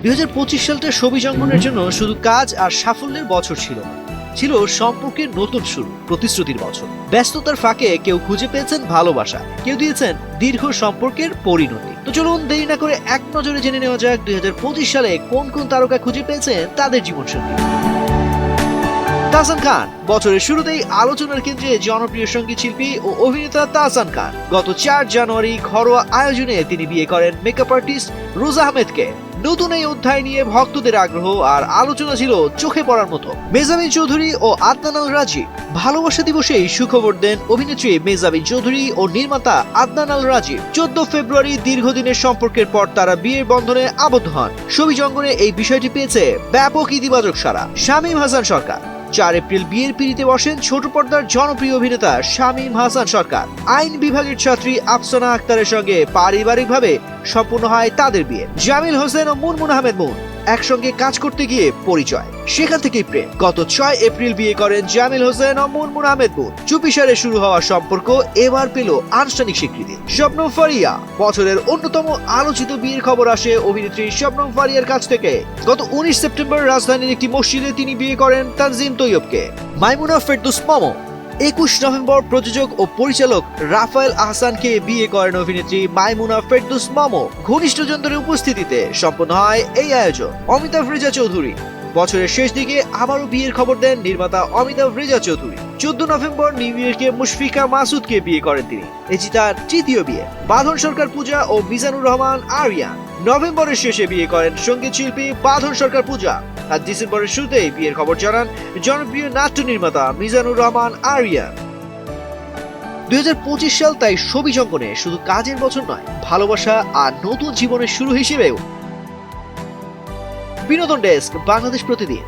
2025 সালটা ছবি জঙ্গনের জন্য শুধু কাজ আর সাফল্যের বছর ছিল না, ছিল সম্পর্কের নতুন শুরু, প্রতিশ্রুতির বছর। ব্যস্ততার ফাঁকে কেউ খুঁজে পেয়েছেন ভালোবাসা, কেউ দিয়েছেন দীর্ঘ সম্পর্কের পরিণতি। তো চলুন দেরি না করে এক নজরে জেনে নেওয়া যাক 2025 সালে কোন কোন তারকা খুঁজে পেয়েছেন তাদের জীবনসঙ্গী। তাহসান খান বছরের শুরুতেই আলোচনার কেন্দ্রে জনপ্রিয় সঙ্গীত শিল্পী ও অভিনেতা তাহসান খান। গত 4 জানুয়ারি ঘরোয়া আয়োজনে তিনি বিয়ে করেন মেকআপ আর্টিস্ট রোজা আহমেদকে। নতুন এই অধ্যায় নিয়ে ভক্তদের আগ্রহ আর আলোচনা ছিল চোখে পড়ার মতো। মেজাবিন চৌধুরী ও আদনান আল রাজীব ভালোবাসা দিবসেই সুখবর দেন অভিনেত্রী মেজাবিন চৌধুরী ও নির্মাতা আদনান আল রাজীব। 14 ফেব্রুয়ারি দীর্ঘদিনের সম্পর্কের পর তারা বিয়ের বন্ধনে আবদ্ধ হন। ছবি জঙ্গনে এই বিষয়টি পেয়েছে ব্যাপক ইতিবাচক সাড়া। শামীম হাসান সরকার 4 এপ্রিল বিয়ের পিড়িতে বসেন ছোট পর্দার জনপ্রিয় অভিনেতা শামীম হাসান সরকার। আইন বিভাগের ছাত্রী আফসানা আক্তারের সঙ্গে পারিবারিকভাবে সম্পূর্ণ হয় তাদের বিয়ে। জামিল হোসেন ও মুনমুন আহমেদ মুন একসঙ্গে কাজ করতে গিয়ে পরিচয়, সেখান থেকেই প্রেম। গত 6 এপ্রিল বিয়ে করেন জামিল হোসেন ও মুনমুন আহমেদ মুন। চুপিসারে শুরু হওয়া সম্পর্ক এবার পেল আনুষ্ঠানিক স্বীকৃতি। শবনম ফারিয়া বছরের অন্যতম আলোচিত বিয়ের খবর আসে অভিনেত্রী শবনম ফারিয়ার কাছ থেকে। গত 19 সেপ্টেম্বর রাজধানীর একটি মসজিদে তিনি বিয়ে করেন তানজিম তৈয়বকে। মাইমুনা ফেরদৌস মম 21 নভেম্বর প্রযোজক ও পরিচালক রাফায়েল আহসানকে বিয়ে করেন অভিনেত্রী মাইমুনা ফেরদৌস মম। ঘনিষ্ঠজনদের উপস্থিতিতে সম্পন্ন হয় এই আয়োজন। অমিতাভ রেজা চৌধুরী বছরের শেষ দিকে আবারও বিয়ের খবর দেন নির্মাতা অমিতাভ রেজা চৌধুরী। 14 নভেম্বর নিউ ইয়র্কে মুশফিকা মাসুদকে বিয়ে করেন তিনি। এটি তার তৃতীয় বিয়ে। বাঁধন সরকার পূজা ও মিজানুর রহমান আরিয়ান নভেম্বরের শেষে বিয়ে করেন সঙ্গীত শিল্পী বাঁধন সরকার পূজা। আর ডিসেম্বরের শুরুতেই বিয়ের খবর জানান জনপ্রিয় নাট্য নির্মাতা মিজানুর রহমান আরিয়ান। 2025 সাল তাই ছবি জঙ্গনে শুধু কাজের বছর নয়, ভালোবাসা আর নতুন জীবনের শুরু হিসেবেও। বিনোদন ডেস্ক, বাংলাদেশ প্রতিদিন।